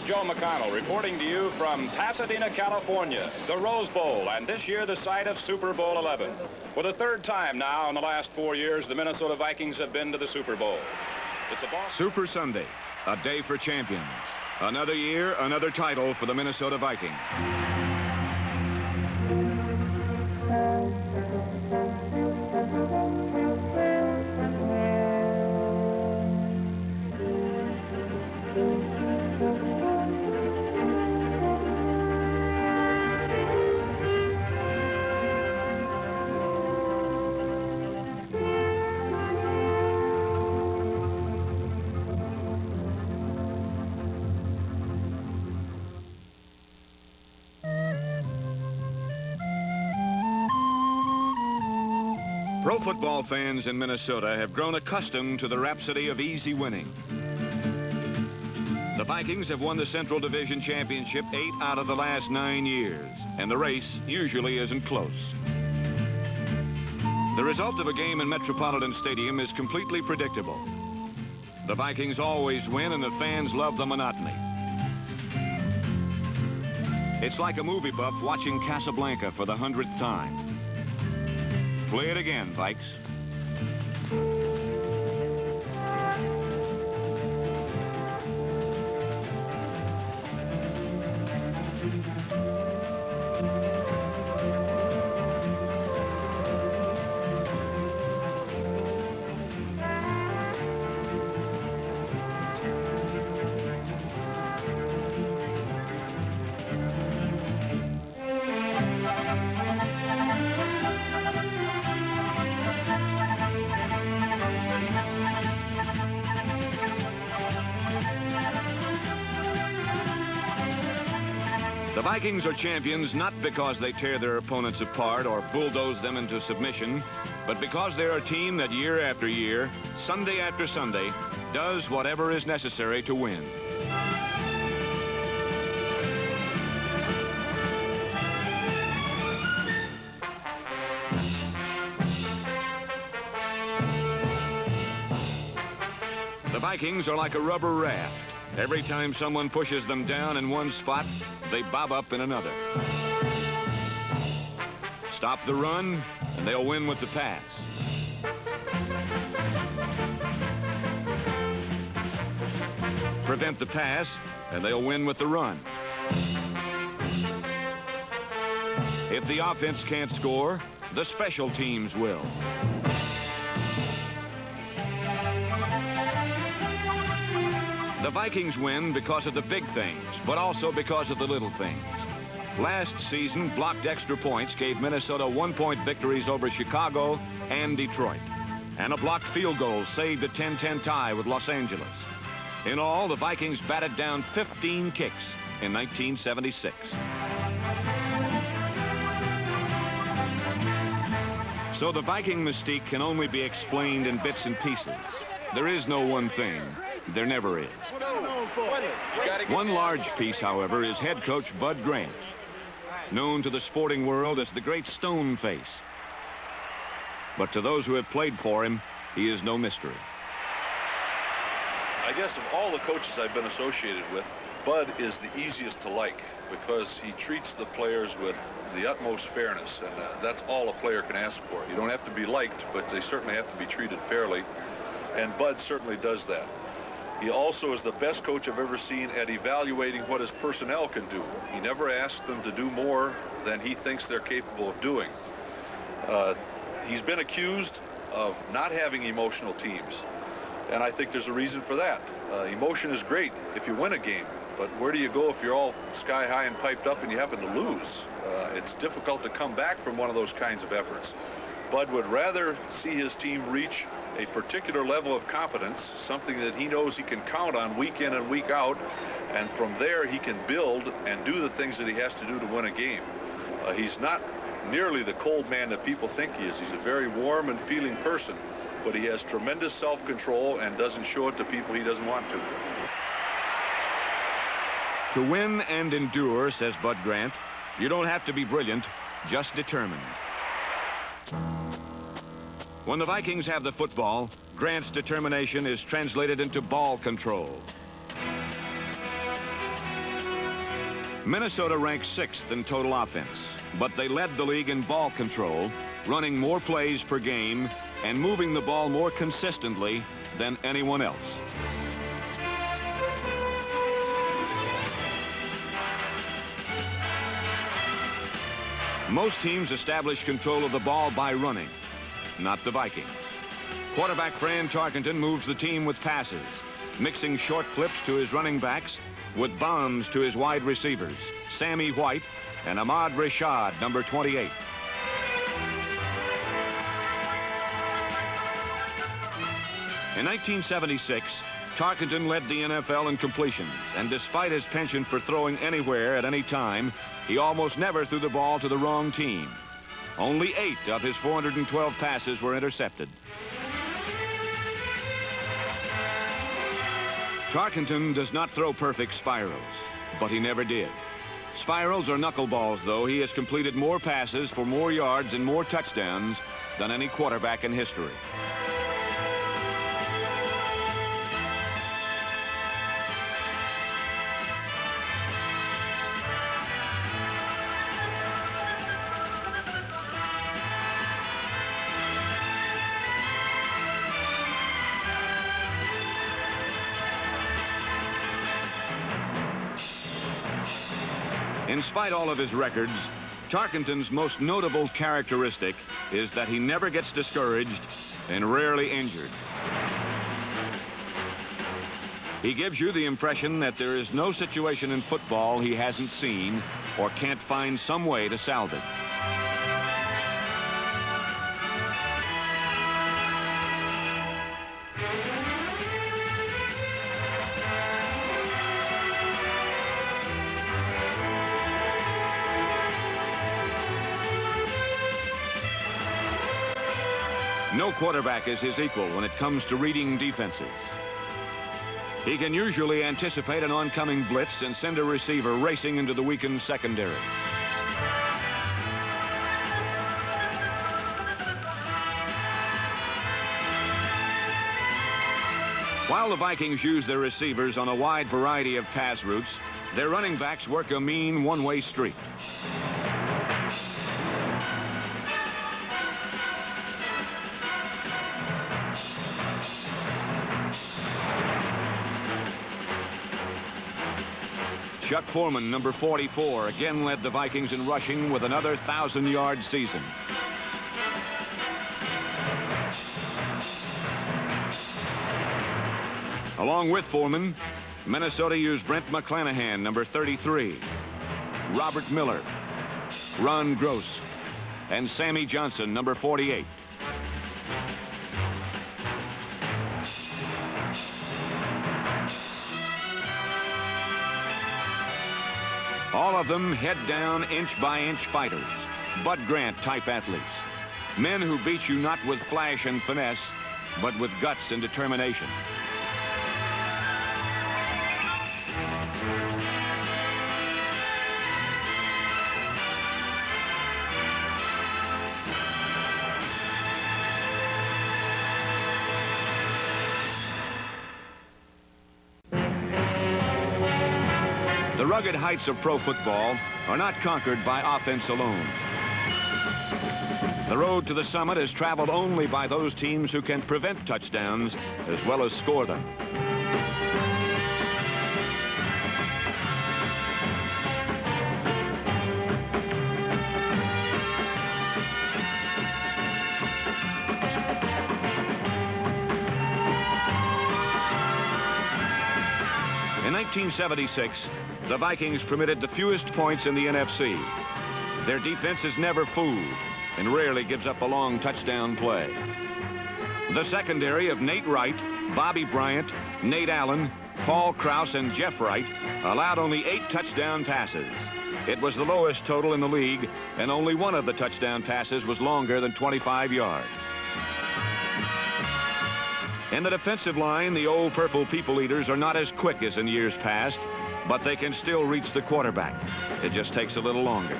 Joe McConnell reporting to you from Pasadena, California, the Rose Bowl, and this year the site of Super Bowl 11. For the third time now in the last 4 years, the Minnesota Vikings have been to the Super Bowl. It's a ball. Super Sunday, a day for champions. Another year, another title for the Minnesota Vikings. Pro football fans in Minnesota have grown accustomed to the rhapsody of easy winning. The Vikings have won the Central Division Championship 8 out of the last 9 years, and the race usually isn't close. The result of a game in Metropolitan Stadium is completely predictable. The Vikings always win, and the fans love the monotony. It's like a movie buff watching Casablanca for the 100th time. Play it again, Vikes. The Vikings are champions not because they tear their opponents apart or bulldoze them into submission, but because they're a team that year after year, Sunday after Sunday, does whatever is necessary to win. The Vikings are like a rubber raft. Every time someone pushes them down in one spot, they bob up in another. Stop the run, and they'll win with the pass. Prevent the pass, and they'll win with the run. If the offense can't score, the special teams will. The Vikings win because of the big things, but also because of the little things. Last season, blocked extra points gave Minnesota 1-point victories over Chicago and Detroit. And a blocked field goal saved a 10-10 tie with Los Angeles. In all, the Vikings batted down 15 kicks in 1976. So the Viking mystique can only be explained in bits and pieces. There is no one thing. There never is. One large piece, however, is head coach Bud Grant, known to the sporting world as the Great Stone Face. But to those who have played for him, he is no mystery. I guess of all the coaches I've been associated with, Bud is the easiest to like because he treats the players with the utmost fairness, and that's all a player can ask for. You don't have to be liked, but they certainly have to be treated fairly, and Bud certainly does that. He also is the best coach I've ever seen at evaluating what his personnel can do. He never asks them to do more than he thinks they're capable of doing. He's been accused of not having emotional teams, and I think there's a reason for that. Emotion is great if you win a game, but where do you go if you're all sky high and piped up and you happen to lose? It's difficult to come back from one of those kinds of efforts. Bud would rather see his team reach a particular level of competence, something that he knows he can count on week in and week out, and from there he can build and do the things that he has to do to win a game. He's not nearly the cold man that people think he is. He's a very warm and feeling person, but he has tremendous self-control and doesn't show it to people he doesn't want to. To win and endure, says Bud Grant, you don't have to be brilliant, just determined. When the Vikings have the football, Grant's determination is translated into ball control. Minnesota ranks 6th in total offense, but they led the league in ball control, running more plays per game and moving the ball more consistently than anyone else. Most teams establish control of the ball by running, not the Vikings. Quarterback Fran Tarkenton moves the team with passes, mixing short flips to his running backs with bombs to his wide receivers, Sammy White and Ahmad Rashad, number 28. In 1976, Tarkenton led the NFL in completions, and despite his penchant for throwing anywhere at any time, he almost never threw the ball to the wrong team. Only 8 of his 412 passes were intercepted. Tarkenton does not throw perfect spirals, but he never did. Spirals are knuckleballs, though. He has completed more passes for more yards and more touchdowns than any quarterback in history. In spite of all of his records, Tarkenton's most notable characteristic is that he never gets discouraged and rarely injured. He gives you the impression that there is no situation in football he hasn't seen or can't find some way to salvage. No quarterback is his equal when it comes to reading defenses. He can usually anticipate an oncoming blitz and send a receiver racing into the weakened secondary. While the Vikings use their receivers on a wide variety of pass routes, their running backs work a mean one-way street. Chuck Foreman, number 44, again led the Vikings in rushing with another 1,000-yard season. Along with Foreman, Minnesota used Brent McClanahan, number 33, Robert Miller, Ron Gross, and Sammy Johnson, number 48. All of them head-down, inch-by-inch fighters, Bud Grant-type athletes. Men who beat you not with flash and finesse, but with guts and determination. The rugged heights of pro football are not conquered by offense alone. The road to the summit is traveled only by those teams who can prevent touchdowns as well as score them. In 1976, the Vikings permitted the fewest points in the NFC. Their defense is never fooled and rarely gives up a long touchdown play. The secondary of Nate Wright, Bobby Bryant, Nate Allen, Paul Krause, and Jeff Wright allowed only 8 touchdown passes. It was the lowest total in the league, and only one of the touchdown passes was longer than 25 yards. In the defensive line, the old purple people eaters are not as quick as in years past, but they can still reach the quarterback. It just takes a little longer.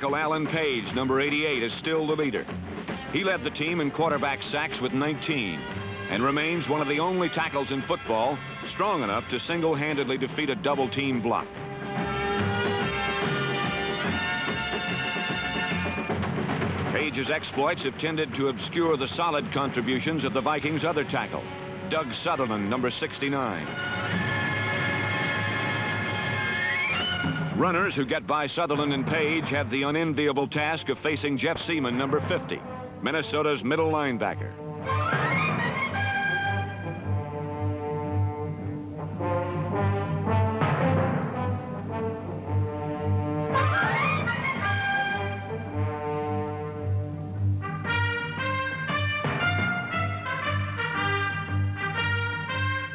tackle Alan Page, number 88, is still the leader. He led the team in quarterback sacks with 19 and remains one of the only tackles in football strong enough to single-handedly defeat a double-team block. Page's exploits have tended to obscure the solid contributions of the Vikings' other tackle, Doug Sutherland, number 69. Runners who get by Sutherland and Page have the unenviable task of facing Jeff Seaman, number 50, Minnesota's middle linebacker.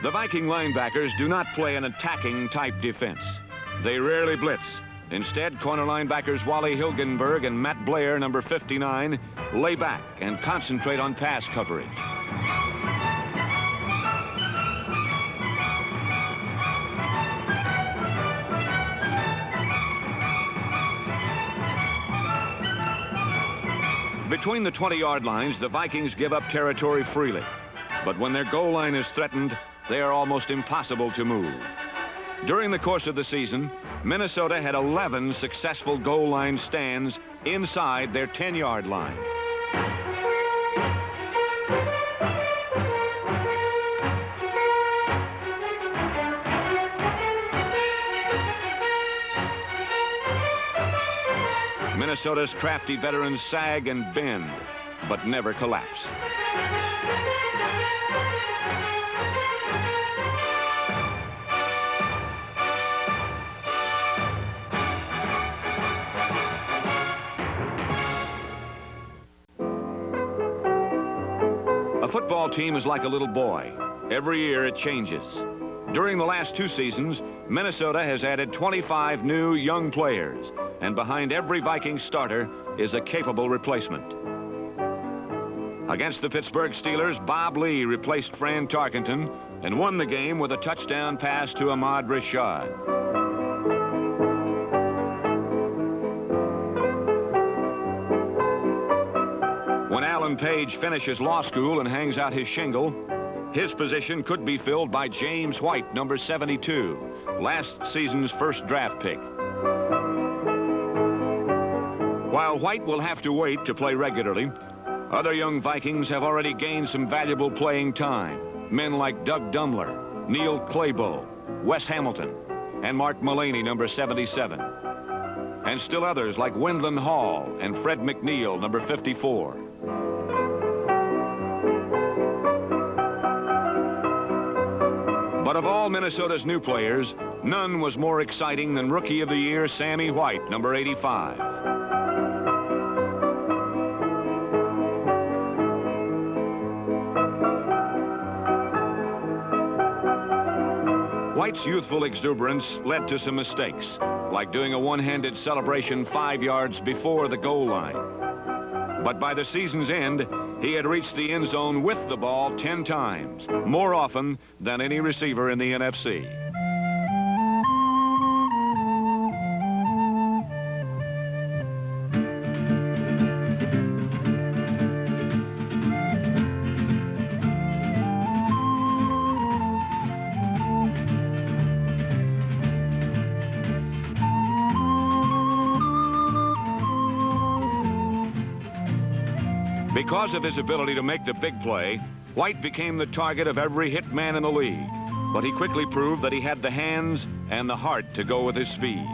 The Viking linebackers do not play an attacking type defense. They rarely blitz. Instead, corner linebackers Wally Hilgenberg and Matt Blair, number 59, lay back and concentrate on pass coverage. Between the 20-yard lines, the Vikings give up territory freely. But when their goal line is threatened, they are almost impossible to move. During the course of the season, Minnesota had 11 successful goal line stands inside their 10-yard line. Minnesota's crafty veterans sag and bend, but never collapse. A football team is like a little boy. Every year it changes. During the last 2 seasons, Minnesota has added 25 new young players, and behind every Viking starter is a capable replacement. Against the Pittsburgh Steelers, Bob Lee replaced Fran Tarkenton and won the game with a touchdown pass to Ahmad Rashad. When Alan Page finishes law school and hangs out his shingle, his position could be filled by James White, number 72, last season's first draft pick. While White will have to wait to play regularly, other young Vikings have already gained some valuable playing time. Men like Doug Dumler, Neil Claybo, Wes Hamilton, and Mark Mullaney, number 77. And still others like Wendland Hall and Fred McNeil, number 54. But of all Minnesota's new players, none was more exciting than Rookie of the Year Sammy White, number 85. White's youthful exuberance led to some mistakes, like doing a one-handed celebration 5 yards before the goal line. But by the season's end, he had reached the end zone with the ball 10 times, more often than any receiver in the NFC. Because of his ability to make the big play, White became the target of every hit man in the league. But he quickly proved that he had the hands and the heart to go with his speed.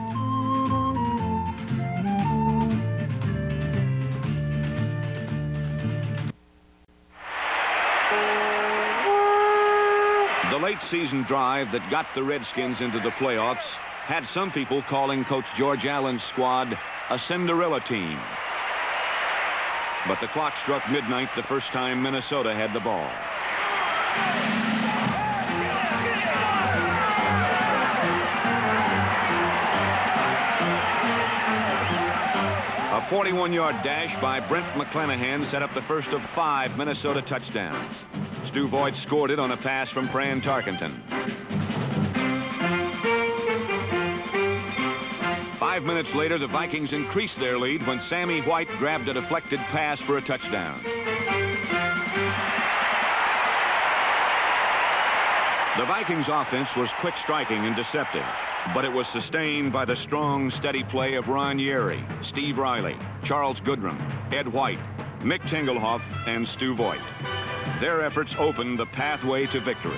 The late season drive that got the Redskins into the playoffs had some people calling Coach George Allen's squad a Cinderella team. But the clock struck midnight the first time Minnesota had the ball. A 41-yard dash by Brent McClanahan set up the first of 5 Minnesota touchdowns. Stu Voigt scored it on a pass from Fran Tarkenton. 5 minutes later, the Vikings increased their lead when Sammy White grabbed a deflected pass for a touchdown. The Vikings' offense was quick striking and deceptive, but it was sustained by the strong, steady play of Ron Yerry, Steve Riley, Charles Goodrum, Ed White, Mick Tingelhoff, and Stu Voigt. Their efforts opened the pathway to victory.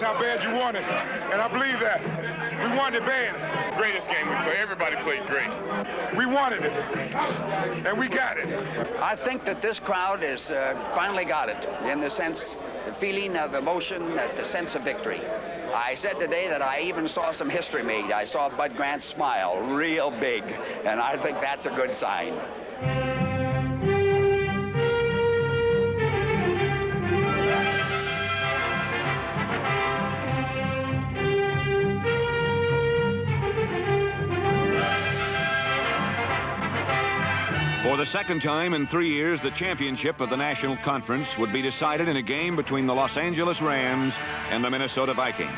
How bad you want it, and I believe that. We wanted it bad. Greatest game we played. Everybody played great. We wanted it, and we got it. I think that this crowd has finally got it, in the sense, the feeling of emotion, the sense of victory. I said today that I even saw some history made. I saw Bud Grant smile real big, and I think that's a good sign. For the second time in 3 years, the championship of the National Conference would be decided in a game between the Los Angeles Rams and the Minnesota Vikings.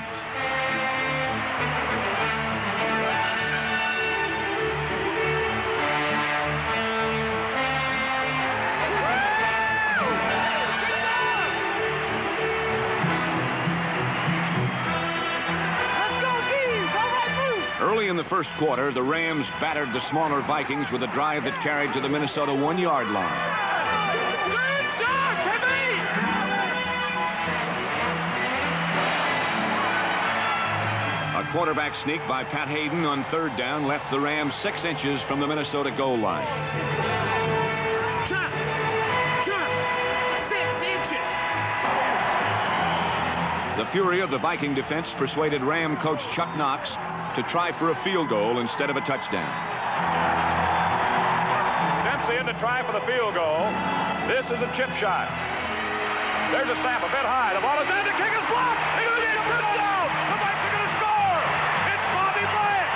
Early in the first quarter, the Rams battered the smaller Vikings with a drive that carried to the Minnesota 1-yard line. A quarterback sneak by Pat Hayden on third down left the Rams 6 inches from the Minnesota goal line. 6 inches. The fury of the Viking defense persuaded Ram coach Chuck Knox to try for a field goal instead of a touchdown. Dempsey in to try for the field goal. This is a chip shot. There's a snap a bit high. The ball is down. The kick is blocked. They're going to get a touchdown. The Vikings are going to score. It's Bobby Bryant.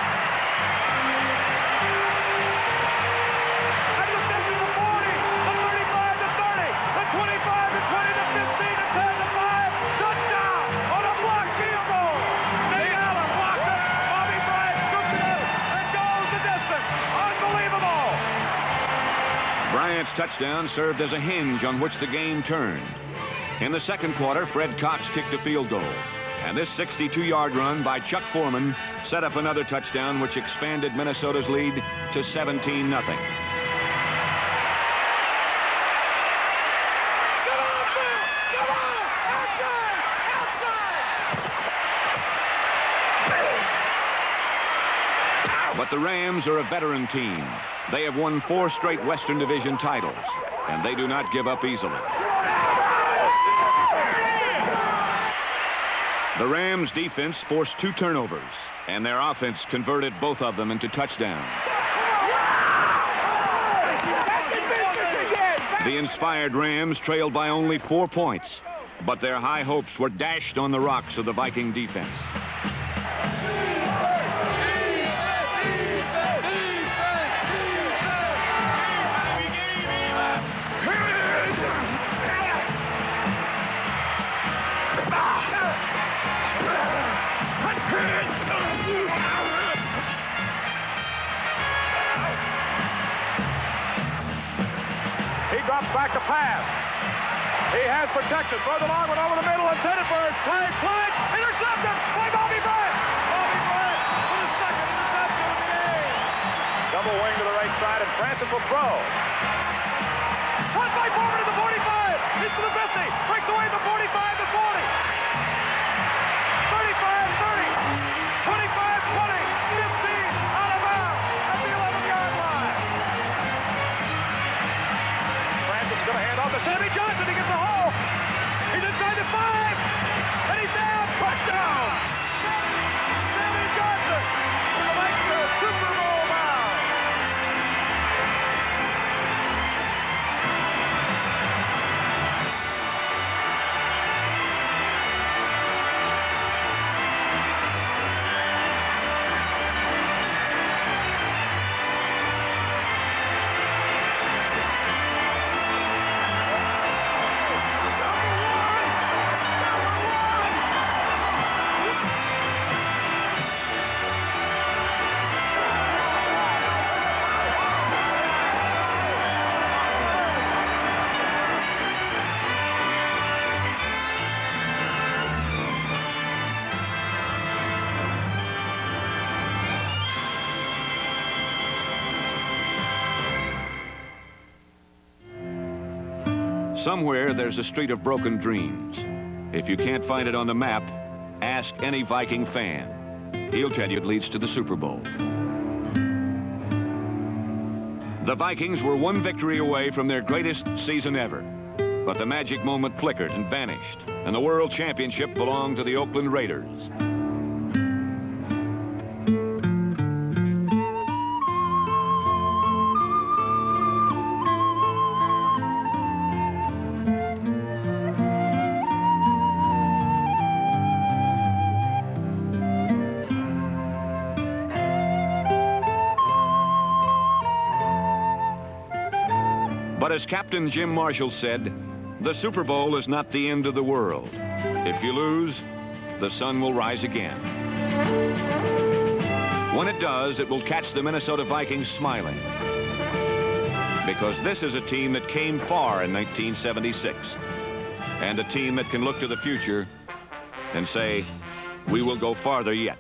And the 50 to 40, the 35 to 30, the 25 to 20 to 15 to 10 to 5. Touchdown on a blocked field goal. Nate Allen blocked it. Bobby Bryant scooped it up and goes the distance. Unbelievable. Bryant's touchdown served as a hinge on which the game turned. In the second quarter, Fred Cox kicked a field goal. And this 62-yard run by Chuck Foreman set up another touchdown which expanded Minnesota's lead to 17-0. But the Rams are a veteran team. They have won 4 straight Western Division titles, and they do not give up easily. The Rams' defense forced 2 turnovers, and their offense converted both of them into touchdowns. The inspired Rams trailed by only 4 points, but their high hopes were dashed on the rocks of the Viking defense. Back to pass. He has protection. Throw the long one over the middle. Intended for his flag. Intercepted by Bobby Bryant. Bobby Bryant for the second interception of the game. Double wing to the right side, and Francis will throw. Caught by Foreman to the 45. He's to the 50. Breaks away the 45 to 40. 35, 30. 25, 20. 15 out of bounds at the 11-yard line. Somewhere there's a street of broken dreams. If you can't find it on the map, ask any Viking fan. He'll tell you it leads to the Super Bowl. The Vikings were one victory away from their greatest season ever. But the magic moment flickered and vanished, and the World Championship belonged to the Oakland Raiders. But as Captain Jim Marshall said, the Super Bowl is not the end of the world. If you lose, the sun will rise again. When it does, it will catch the Minnesota Vikings smiling. Because this is a team that came far in 1976. And a team that can look to the future and say, we will go farther yet.